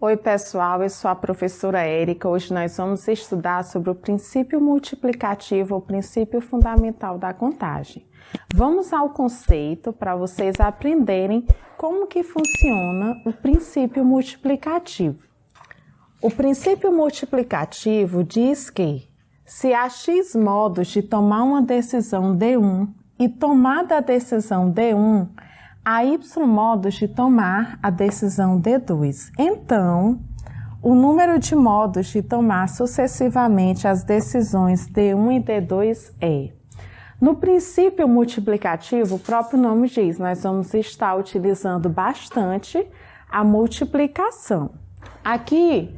Oi pessoal, eu sou a professora Érica. Hoje nós vamos estudar sobre o princípio multiplicativo, o princípio fundamental da contagem. Vamos ao conceito para vocês aprenderem como que funciona o princípio multiplicativo. O princípio multiplicativo diz que se há X modos de tomar uma decisão D1 e tomada a decisão D1, há Y modos de tomar a decisão D2. Então, o número de modos de tomar sucessivamente as decisões D1 e D2 é... No princípio multiplicativo, o próprio nome diz, nós vamos estar utilizando bastante a multiplicação. Aqui,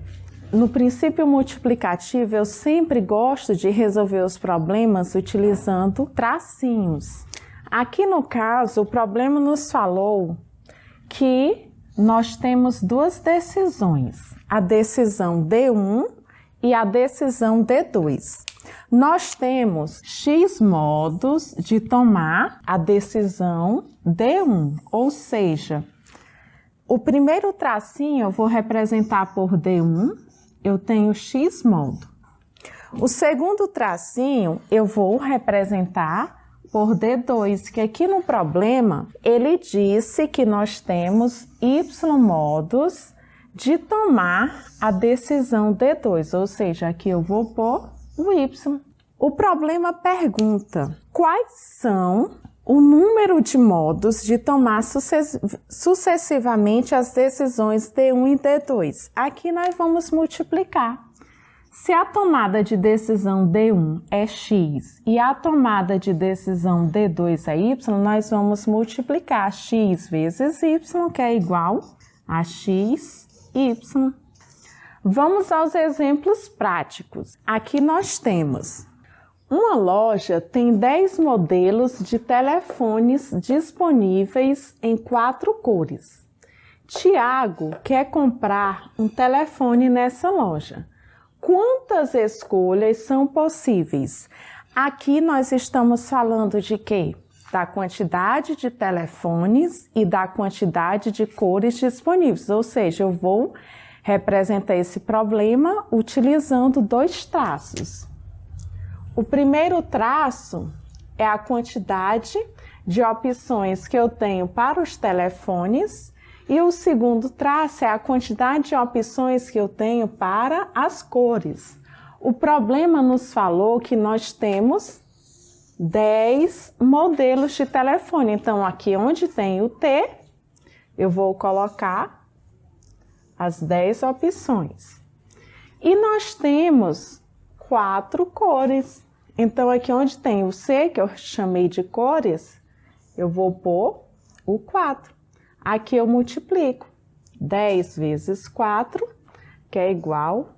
no princípio multiplicativo, eu sempre gosto de resolver os problemas utilizando tracinhos. Aqui no caso, o problema nos falou que nós temos duas decisões, a decisão D1 e a decisão D2. Nós temos X modos de tomar a decisão D1, ou seja, o primeiro tracinho eu vou representar por D1, eu tenho X modo. O segundo tracinho eu vou representar por D2, que aqui no problema ele disse que nós temos Y modos de tomar a decisão D2, ou seja, aqui eu vou pôr o Y. O problema pergunta quais são o número de modos de tomar sucessivamente as decisões D1 e D2. Aqui nós vamos multiplicar. Se a tomada de decisão D1 é X e a tomada de decisão D2 é Y, nós vamos multiplicar X vezes Y, que é igual a XY. Vamos aos exemplos práticos. Aqui nós temos uma loja tem 10 modelos de telefones disponíveis em 4 cores. Tiago quer comprar um telefone nessa loja. Quantas escolhas são possíveis? Aqui nós estamos falando de quê? Da quantidade de telefones e da quantidade de cores disponíveis. Ou seja, eu vou representar esse problema utilizando dois traços. O primeiro traço é a quantidade de opções que eu tenho para os telefones. E o segundo traço é a quantidade de opções que eu tenho para as cores. O problema nos falou que nós temos 10 modelos de telefone. Então, aqui onde tem o T, eu vou colocar as 10 opções. E nós temos 4 cores. Então, aqui onde tem o C, que eu chamei de cores, eu vou pôr o 4. Aqui eu multiplico 10 vezes 4, que é igual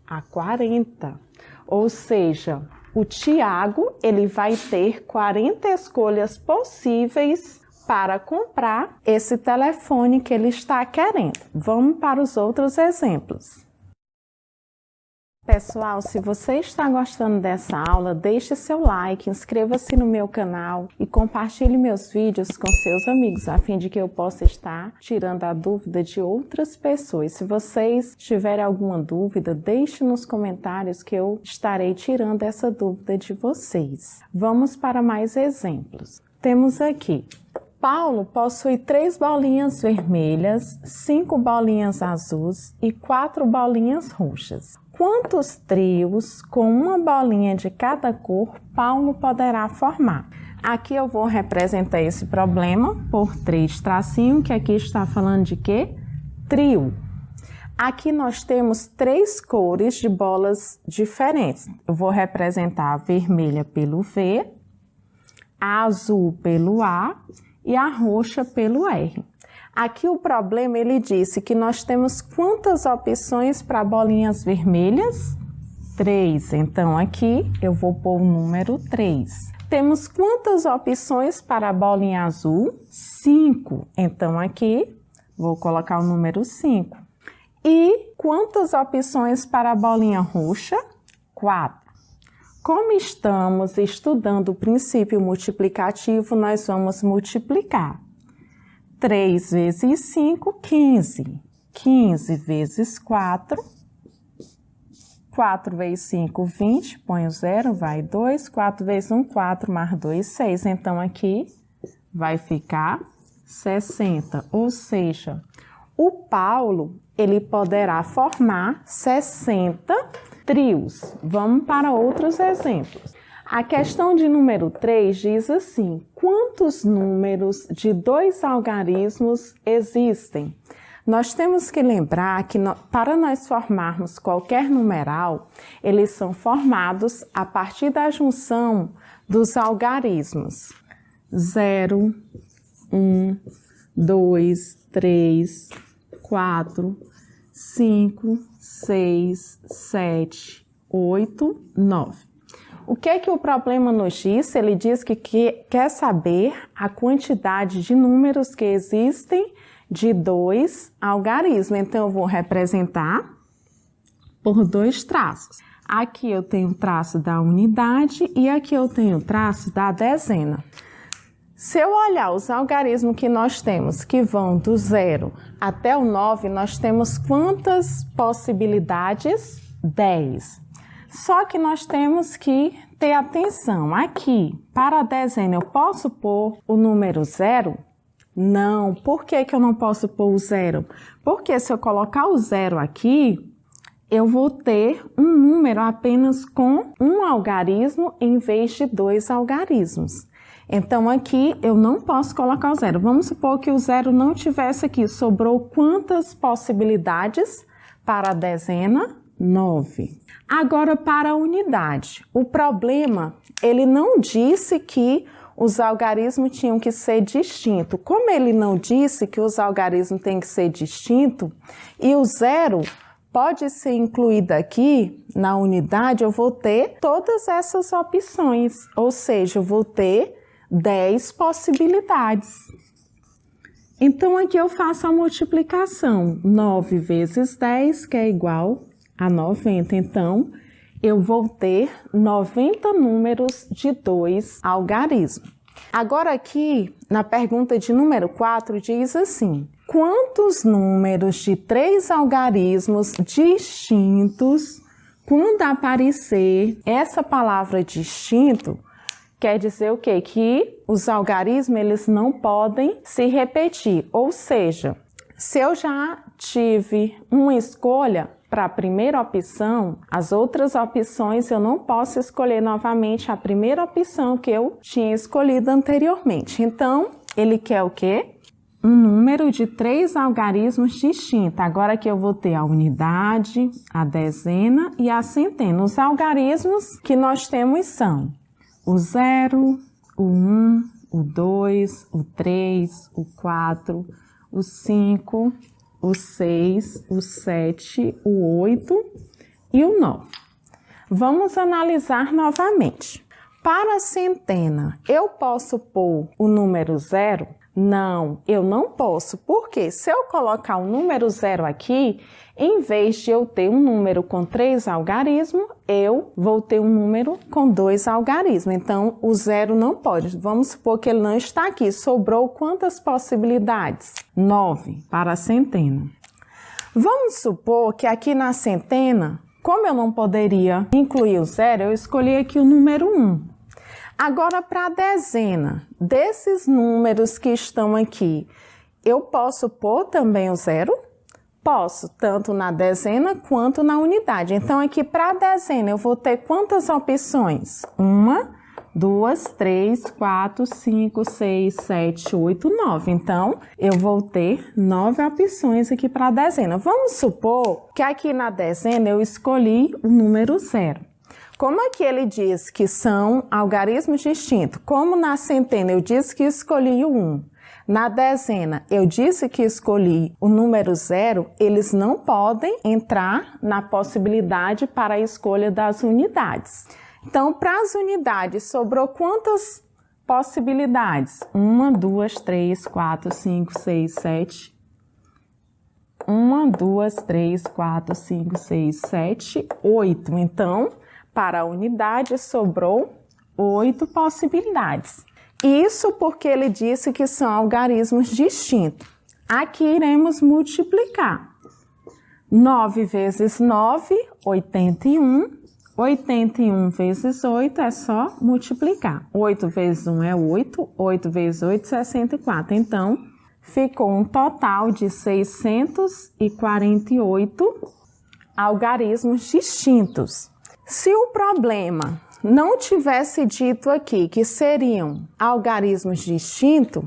a 40. Ou seja, o Tiago ele vai ter 40 escolhas possíveis para comprar esse telefone que ele está querendo. Vamos para os outros exemplos. Pessoal, se você está gostando dessa aula, deixe seu like, inscreva-se no meu canal e compartilhe meus vídeos com seus amigos, a fim de que eu possa estar tirando a dúvida de outras pessoas. Se vocês tiverem alguma dúvida, deixe nos comentários que eu estarei tirando essa dúvida de vocês. Vamos para mais exemplos. Temos aqui: Paulo possui 3 bolinhas vermelhas, 5 bolinhas azuis e 4 bolinhas roxas. Quantos trios com uma bolinha de cada cor Paulo poderá formar? Aqui eu vou representar esse problema por 3 tracinhos, que aqui está falando de quê? Trio. Aqui nós temos 3 cores de bolas diferentes. Eu vou representar a vermelha pelo V, a azul pelo A e a roxa pelo R. Aqui o problema, ele disse que nós temos quantas opções para bolinhas vermelhas? 3. Então, aqui eu vou pôr o número 3. Temos quantas opções para a bolinha azul? 5. Então, aqui vou colocar o número 5. E quantas opções para a bolinha roxa? 4. Como estamos estudando o princípio multiplicativo, nós vamos multiplicar. 3 vezes 5, 15. 15 vezes 4. 4 vezes 5, 20. Põe o 0, vai 2. 4 vezes 1, 4. Mais 2, 6. Então, aqui vai ficar 60. Ou seja, o Paulo, ele poderá formar 60 trios. Vamos para outros exemplos. A questão de número 3 diz assim: quantos números de 2 algarismos existem? Nós temos que lembrar que para nós formarmos qualquer numeral, eles são formados a partir da junção dos algarismos. 0, 1, 2, 3, 4, 5, 6, 7, 8, 9. O que é que o problema nos diz? Ele diz que quer saber a quantidade de números que existem de 2 algarismos. Então, eu vou representar por 2 traços. Aqui eu tenho o traço da unidade e aqui eu tenho o traço da dezena. Se eu olhar os algarismos que nós temos, que vão do 0 até o 9, nós temos quantas possibilidades? 10. Só que nós temos que ter atenção. Aqui, para a dezena, eu posso pôr o número 0? Não. Por que que eu não posso pôr o 0? Porque se eu colocar o 0 aqui, eu vou ter um número apenas com um algarismo em vez de 2 algarismos. Então, aqui eu não posso colocar o 0. Vamos supor que o 0 não tivesse aqui. Sobrou quantas possibilidades para a dezena? 9. Agora, para a unidade. O problema, ele não disse que os algarismos tinham que ser distintos. Como ele não disse que os algarismos têm que ser distintos, e o 0 pode ser incluído aqui na unidade, eu vou ter todas essas opções. Ou seja, eu vou ter 10 possibilidades. Então, aqui eu faço a multiplicação. 9 vezes 10, que é igual a 90. Então, eu vou ter 90 números de 2 algarismos. Agora aqui, na pergunta de número 4, diz assim: quantos números de 3 algarismos distintos, quando aparecer essa palavra distinto, quer dizer o quê? Que os algarismos, eles não podem se repetir. Ou seja, se eu já tive uma escolha para a primeira opção, as outras opções eu não posso escolher novamente a primeira opção que eu tinha escolhido anteriormente. Então, ele quer o quê? Um número de 3 algarismos distintos. Agora aqui eu vou ter a unidade, a dezena e a centena. Os algarismos que nós temos são o 0, o 1, o 2, o 3, o 4, o 5, o 6, o 7, o 8 e o 9. Vamos analisar novamente. Para a centena, eu posso pôr o número 0? Não, eu não posso, porque se eu colocar o número 0 aqui, em vez de eu ter um número com 3 algarismos, eu vou ter um número com 2 algarismos. Então, o 0 não pode. Vamos supor que ele não está aqui. Sobrou quantas possibilidades? 9 para a centena. Vamos supor que aqui na centena, como eu não poderia incluir o 0, eu escolhi aqui o número 1. Agora, para a dezena, desses números que estão aqui, eu posso pôr também o 0? Posso, tanto na dezena quanto na unidade. Então, aqui para a dezena, eu vou ter quantas opções? 1, 2, 3, 4, 5, 6, 7, 8, 9. Então, eu vou ter 9 opções aqui para a dezena. Vamos supor que aqui na dezena eu escolhi o número 0. Como aqui ele diz que são algarismos distintos, como na centena eu disse que escolhi o 1, na dezena eu disse que escolhi o número 0, eles não podem entrar na possibilidade para a escolha das unidades. Então, para as unidades, sobrou quantas possibilidades? 1, 2, 3, 4, 5, 6, 7. 1, 2, 3, 4, 5, 6, 7, 8. Então, para a unidade, sobrou 8 possibilidades. Isso porque ele disse que são algarismos distintos. Aqui iremos multiplicar. 9 vezes 9, 81. 81 vezes 8 é só multiplicar. 8 vezes 1 é 8, 8 vezes 8, 64. Então, ficou um total de 648 algarismos distintos. Se o problema não tivesse dito aqui que seriam algarismos distintos,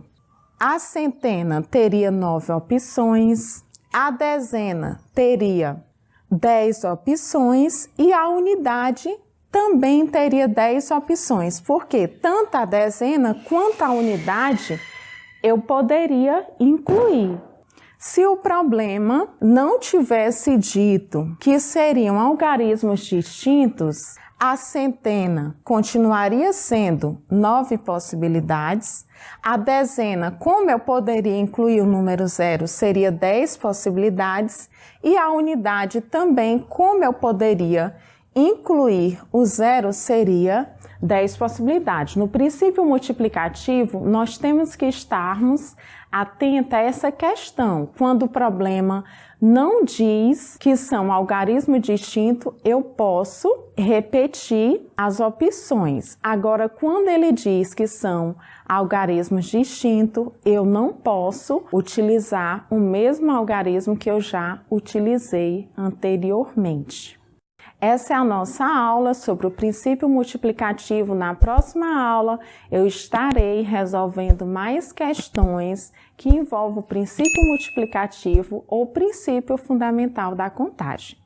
a centena teria 9 opções, a dezena teria 10 opções e a unidade também teria 10 opções, porque tanto a dezena quanto a unidade eu poderia incluir. Se o problema não tivesse dito que seriam algarismos distintos, a centena continuaria sendo 9 possibilidades, a dezena, como eu poderia incluir o número 0, seria 10 possibilidades, e a unidade também, como eu poderia incluir o 0, seria 10 possibilidades. No princípio multiplicativo, nós temos que estarmos atentos a essa questão. Quando o problema não diz que são algarismos distintos, eu posso repetir as opções. Agora, quando ele diz que são algarismos distintos, eu não posso utilizar o mesmo algarismo que eu já utilizei anteriormente. Essa é a nossa aula sobre o princípio multiplicativo. Na próxima aula, eu estarei resolvendo mais questões que envolvem o princípio multiplicativo ou princípio fundamental da contagem.